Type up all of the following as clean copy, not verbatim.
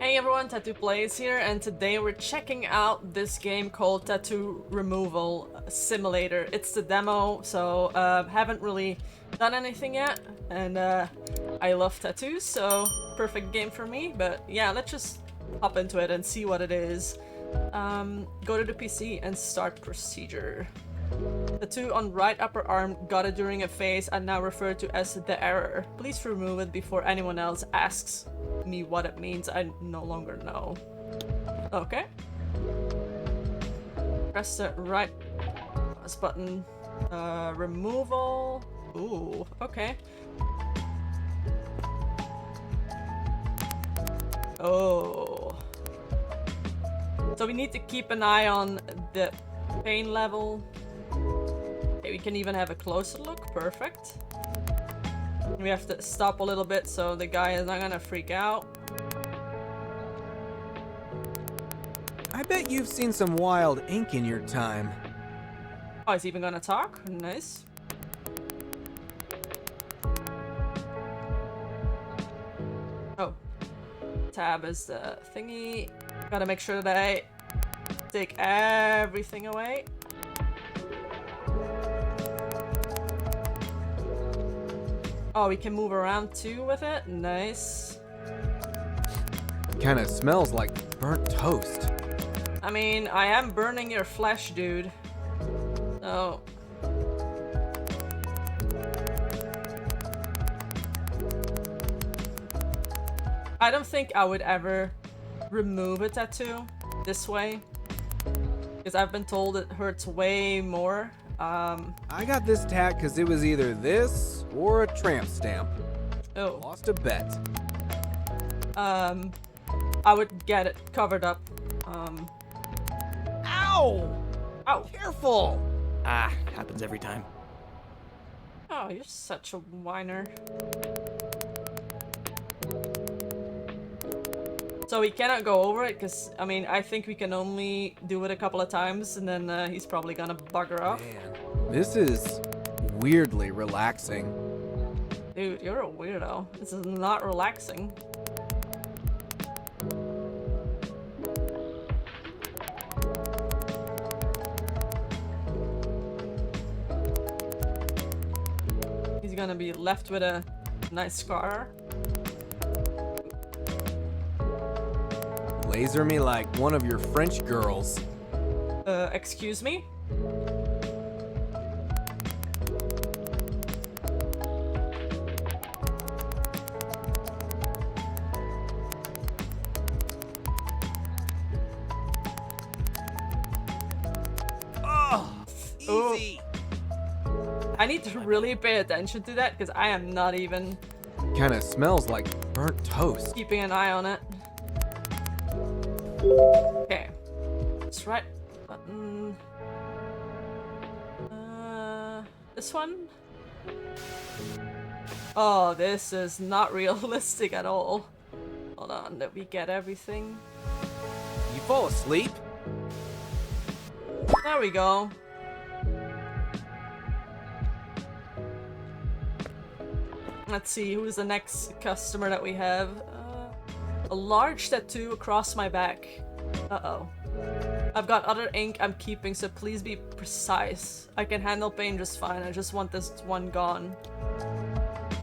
Hey everyone, TattooPlays here, and today we're checking out this game called TattooRemovalSimulator. It's the demo, so haven't really done anything yet, and I love tattoos, so perfect game for me. But yeah, let's just hop into it and see what it is. Go to the PC and start procedure. Tattoo on right upper arm, got it during a phase and now referred to as the error. Please remove it before anyone else asks me what it means. I no longer know. Okay. Press the right mouse button. Removal. Ooh, okay. Oh. So we need to keep an eye on the pain level. Okay, we can even have a closer look. Perfect. We have to stop a little bit so the guy is not gonna freak out. I bet you've seen some wild ink in your time. Oh, he's even gonna talk? Nice. Oh. Tab is the thingy. Gotta make sure that I take everything away. Oh, we can move around too with it. Nice. Kinda smells like burnt toast. I mean, I am burning your flesh, dude. So... I don't think I would ever remove a tattoo this way, because I've been told it hurts way more. I got this tat because it was either this or a tramp stamp. Oh. Lost a bet. I would get it covered up. Ow! Ow. Careful! Ah, happens every time. Oh, you're such a whiner. So we cannot go over it because, I mean, I think we can only do it a couple of times and then he's probably gonna bugger off. Man, this is weirdly relaxing. Dude, you're a weirdo. This is not relaxing. He's gonna be left with a nice scar. Laser me like one of your French girls. Excuse me? Oh, easy. I need to really pay attention to that because I am not even Kinda smells like burnt toast. keeping an eye on it. Okay. That's right. Button. This one? Oh, this is not realistic at all. Hold on, did we get everything? You fall asleep? There we go. Let's see, who's the next customer that we have? A large tattoo across my back. Uh-oh. I've got other ink I'm keeping, so please be precise. I can handle pain just fine. I just want this one gone.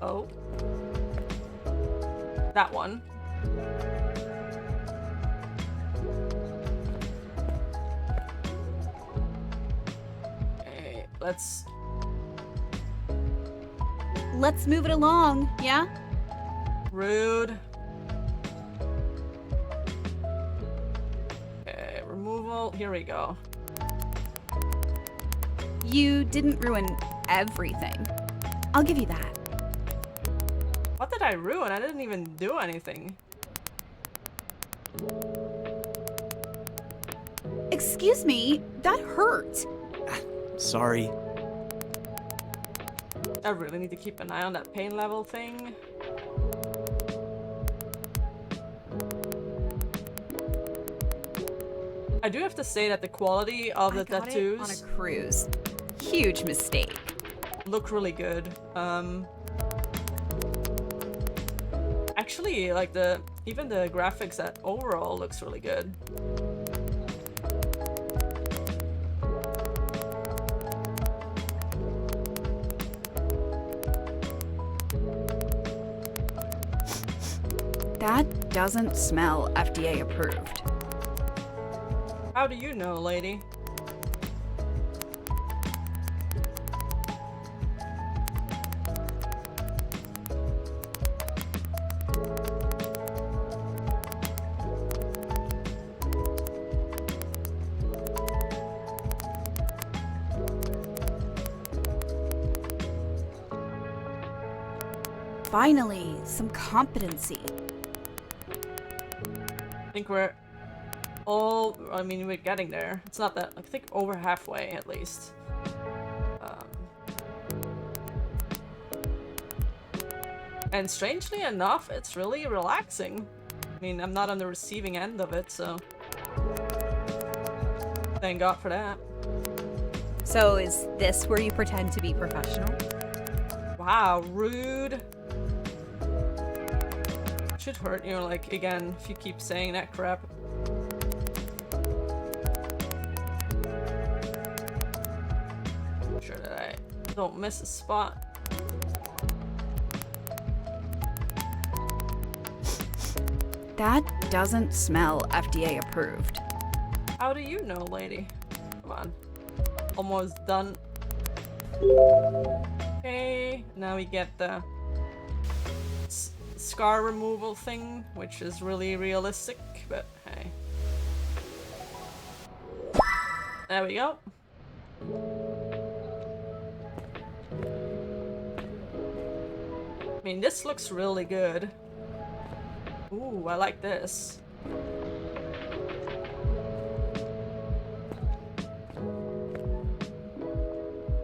Oh. That one. Okay, let's move it along, yeah? rude. Okay, removal. Here we go. You didn't ruin everything. I'll give you that. What did I ruin? I didn't even do anything. Excuse me, that hurt. Sorry. I really need to keep an eye on that pain level thing. I do have to say that the quality of the tattoos on a cruise. Huge mistake. look really good. actually, like even the graphics that overall looks really good. That doesn't smell FDA approved. How do you know, lady? Finally, some competency. I think we're all, I mean, we're getting there. It's not that, I think over halfway at least. And strangely enough, it's really relaxing. I mean, I'm not on the receiving end of it, so thank God for that. So is this where you pretend to be professional? Wow, rude. Should hurt you, like, again, if you keep saying that crap. Make sure that I don't miss a spot. That doesn't smell FDA approved. How do you know, lady? Come on. Almost done. Okay, now we get the scar removal thing, which is really realistic, but hey. There we go. I mean, this looks really good. Ooh, I like this.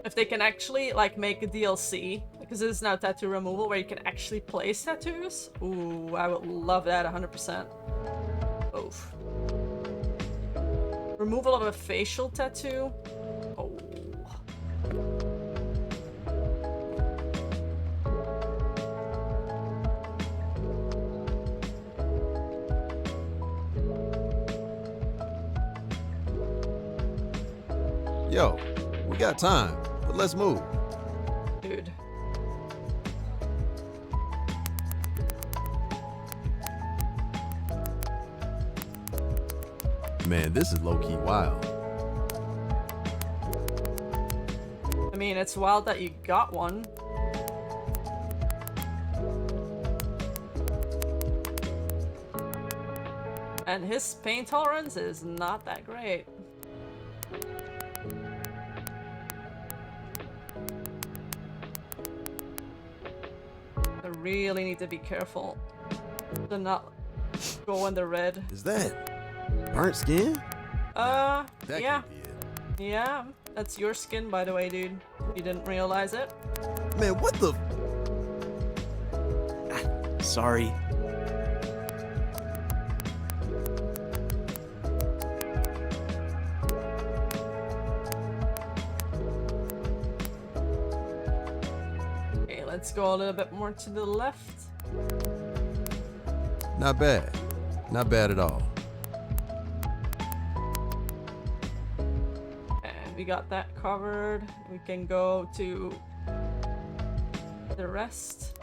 If they can actually, like, make a DLC, because this is now tattoo removal where you can actually place tattoos. Ooh, I would love that 100%. Oof. Removal of a facial tattoo. Oh. Yo, we got time, but let's move. Dude. Man, this is low-key wild. I mean, it's wild that you got one. And his pain tolerance is not that great. I really need to be careful to not go in the red. Is that burnt skin? Yeah. That can't be it. Yeah, that's your skin, by the way, dude. You didn't realize it? Man, what the? Sorry. Okay, let's go a little bit more to the left. Not bad. Not bad at all. And we got that covered. We can go to the rest.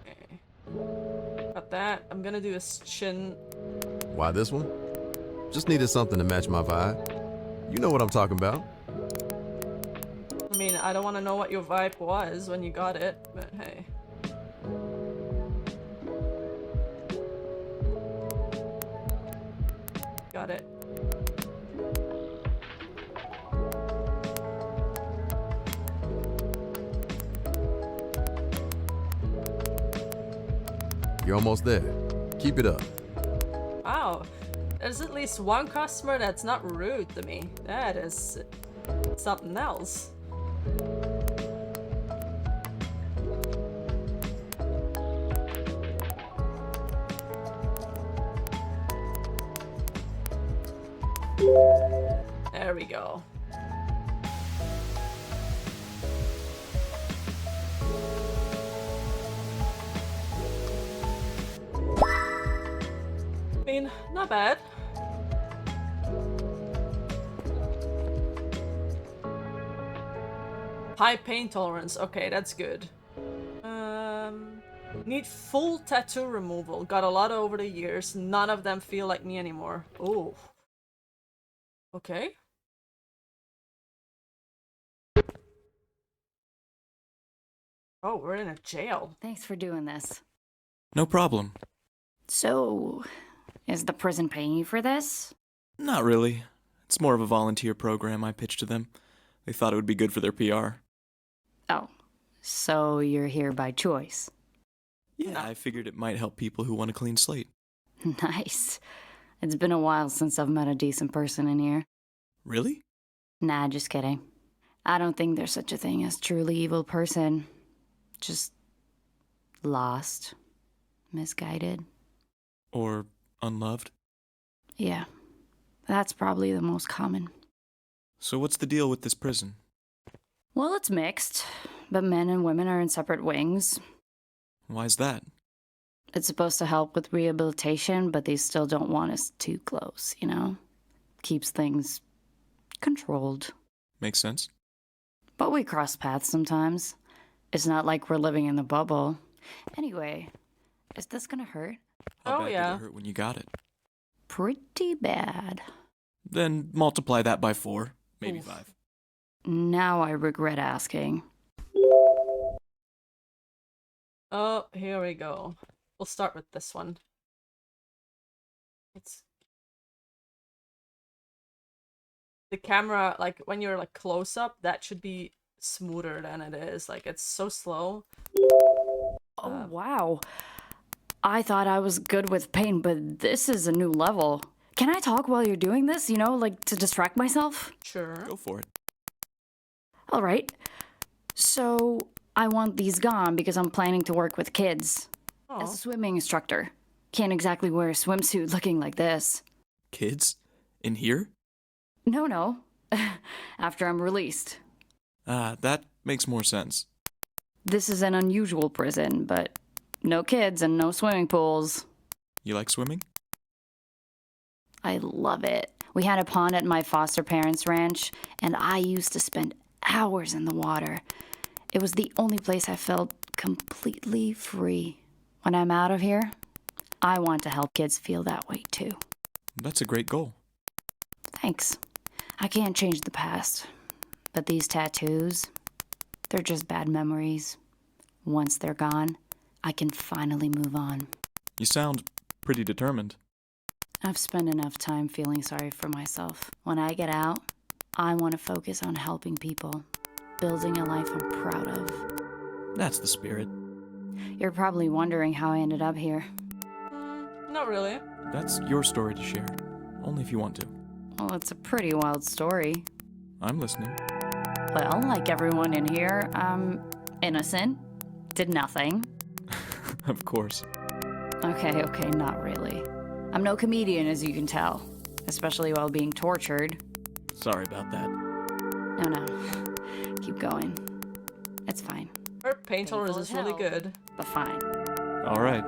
Okay. Got that. I'm gonna do his chin. Why this one? Just needed something to match my vibe. You know what I'm talking about. I mean, I don't want to know what your vibe was when you got it, but hey. Got it. You're almost there. Keep it up. Wow. There's at least one customer that's not rude to me. That is something else. There we go. I mean, not bad. High pain tolerance. Okay, that's good. Need full tattoo removal. Got a lot over the years. None of them feel like me anymore. Oh. Okay. Oh, we're in a jail. Thanks for doing this. No problem. So, is the prison paying you for this? Not really. It's more of a volunteer program I pitched to them. They thought it would be good for their PR. Oh, so you're here by choice. Yeah, I figured it might help people who want a clean slate. Nice. It's been a while since I've met a decent person in here. Really? Nah, just kidding. I don't think there's such a thing as truly evil person. Just lost, misguided. Or unloved? Yeah, that's probably the most common. So what's the deal with this prison? Well, it's mixed, but men and women are in separate wings. Why's that? It's supposed to help with rehabilitation, but they still don't want us too close, you know? Keeps things controlled. Makes sense. But we cross paths sometimes. It's not like we're living in the bubble. Anyway, is this gonna hurt? How Oh, bad yeah. did it hurt when you got it? Pretty bad. Then multiply that by 4, maybe Oof. 5. Now I regret asking. Oh, here we go. We'll start with this one. It's the camera, like when you're like close up, that should be smoother than it is. Like it's so slow. Oh, wow. I thought I was good with pain, but this is a new level. Can I talk while you're doing this, you know, like to distract myself? Sure. Go for it. All right. So, I want these gone because I'm planning to work with kids. As a Oh, swimming instructor. Can't exactly wear a swimsuit looking like this. Kids? In here? No. After I'm released. Ah, that makes more sense. This is an unusual prison, but no kids and no swimming pools. You like swimming? I love it. We had a pond at my foster parents' ranch, and I used to spend hours in the water. It was the only place I felt completely free. When I'm out of here, I want to help kids feel that way too. That's a great goal. Thanks. I can't change the past, but these tattoos, they're just bad memories. Once they're gone, I can finally move on. You sound pretty determined. I've spent enough time feeling sorry for myself. When I get out, I want to focus on helping people, building a life I'm proud of. That's the spirit. You're probably wondering how I ended up here. not really. That's your story to share. Only if you want to. Well, it's a pretty wild story. I'm listening. Well, like everyone in here, I'm innocent. Did nothing. Of course. Okay, not really. I'm no comedian, as you can tell. Especially while being tortured. Sorry about that. No. Keep going. It's fine. Her pain tolerance is really hell. good. But fine. All right.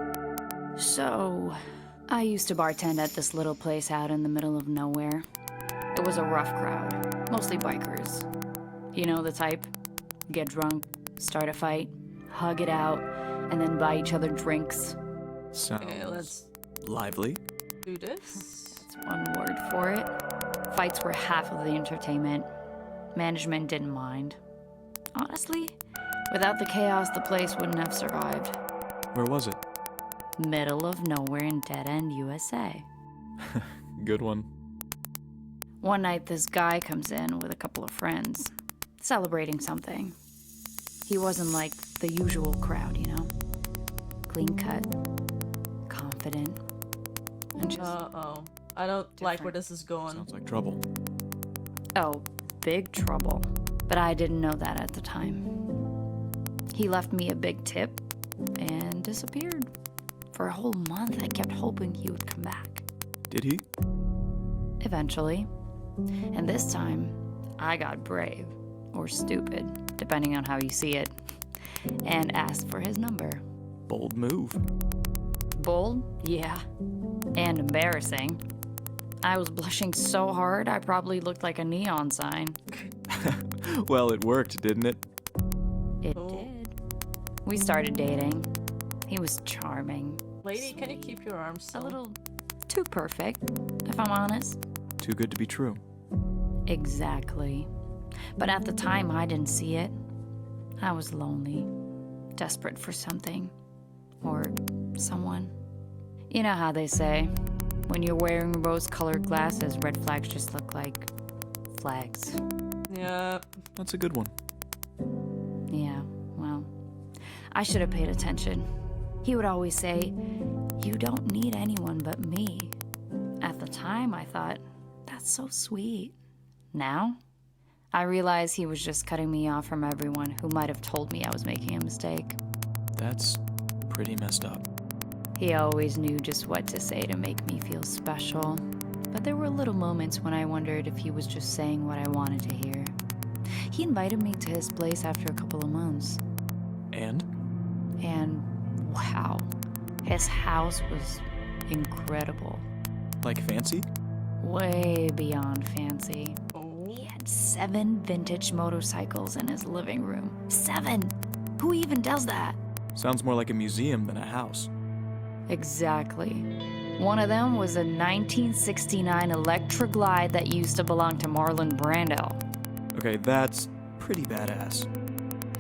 So, I used to bartend at this little place out in the middle of nowhere. It was a rough crowd, mostly bikers. You know the type? Get drunk, start a fight, hug it out, and then buy each other drinks. Sounds Okay, let's lively. do this. That's one word for it. Fights were half of the entertainment. Management didn't mind. Honestly, without the chaos, the place wouldn't have survived. Where was it? Middle of nowhere in Dead End, USA. Good one. One night, this guy comes in with a couple of friends, celebrating something. He wasn't like the usual crowd, you know? Clean cut, confident, and just, Uh-oh. I don't like where this is going. Sounds like trouble. oh, big trouble. But I didn't know that at the time. He left me a big tip and disappeared. For a whole month, I kept hoping he would come back. Did he? Eventually, And this time, I got brave, or stupid, depending on how you see it, and asked for his number. Bold move. Bold? Yeah. And embarrassing. I was blushing so hard, I probably looked like a neon sign. Well, it worked, didn't it? It did. We started dating. He was charming. Lady, can you keep your arms A still? little too perfect, if I'm honest. Too good to be true. Exactly. But at the time, I didn't see it. I was lonely, desperate for something. Or someone. You know how they say, when you're wearing rose-colored glasses, red flags just look like flags. Yeah. That's a good one. Yeah, well, I should have paid attention. He would always say, "You don't need anyone but me." At the time, I thought, that's so sweet. Now, I realize he was just cutting me off from everyone who might have told me I was making a mistake. That's pretty messed up. He always knew just what to say to make me feel special. But there were little moments when I wondered if he was just saying what I wanted to hear. He invited me to his place after a couple of months. And? And wow, his house was incredible. Like fancy? Way beyond fancy. Oh. He had 7 vintage motorcycles in his living room. 7! Who even does that? Sounds more like a museum than a house. Exactly. One of them was a 1969 Electra Glide that used to belong to Marlon Brando. Okay, that's pretty badass.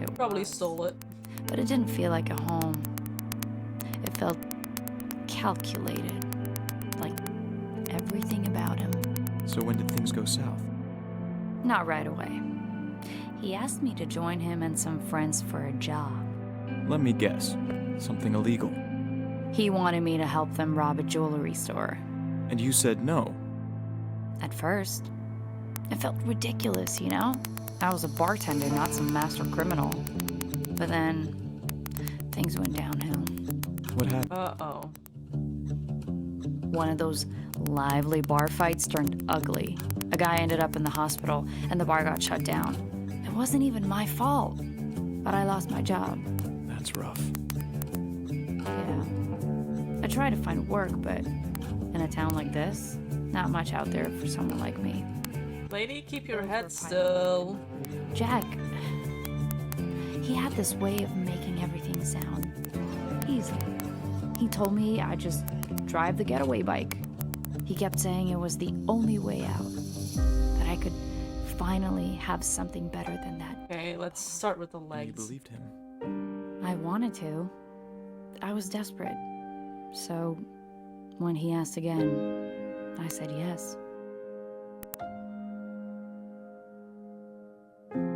It Probably was, stole it. but it didn't feel like a home. It felt calculated, like everything about him. So when did things go south? Not right away. He asked me to join him and some friends for a job. Let me guess. Something illegal. He wanted me to help them rob a jewelry store. And you said no. At first, it felt ridiculous, you know? I was a bartender, not some master criminal. But then, things went downhill. What happened? Uh-oh. One of those lively bar fights turned ugly. A guy ended up in the hospital, and the bar got shut down. It wasn't even my fault, but I lost my job. That's rough. Yeah. I tried to find work, but in a town like this, not much out there for someone like me. Lady, keep your head still. Jack, he had this way of making everything sound easy. He told me I'd just drive the getaway bike. He kept saying it was the only way out, that I could finally have something better than that. Okay, let's start with the And you legs. believed him. I wanted to. I was desperate. So, when he asked again, I said yes.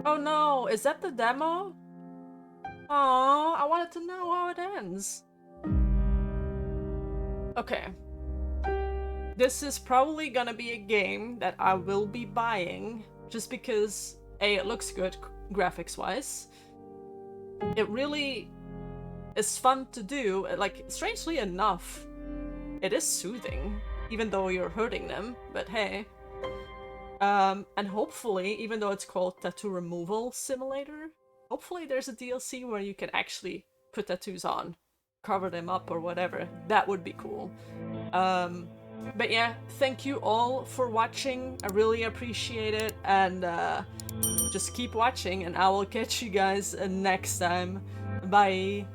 Oh no, is that the demo? Oh, I wanted to know how it ends. Okay. This is probably gonna be a game that I will be buying just because A, it looks good graphics-wise. It really is fun to do. Like, strangely enough, it is soothing, even though you're hurting them, but hey. And hopefully, even though it's called TattooRemovalSimulator, hopefully there's a DLC where you can actually put tattoos on, cover them up or whatever. That would be cool. But yeah, thank you all for watching. I really appreciate it, and just keep watching, and I will catch you guys next time. Bye!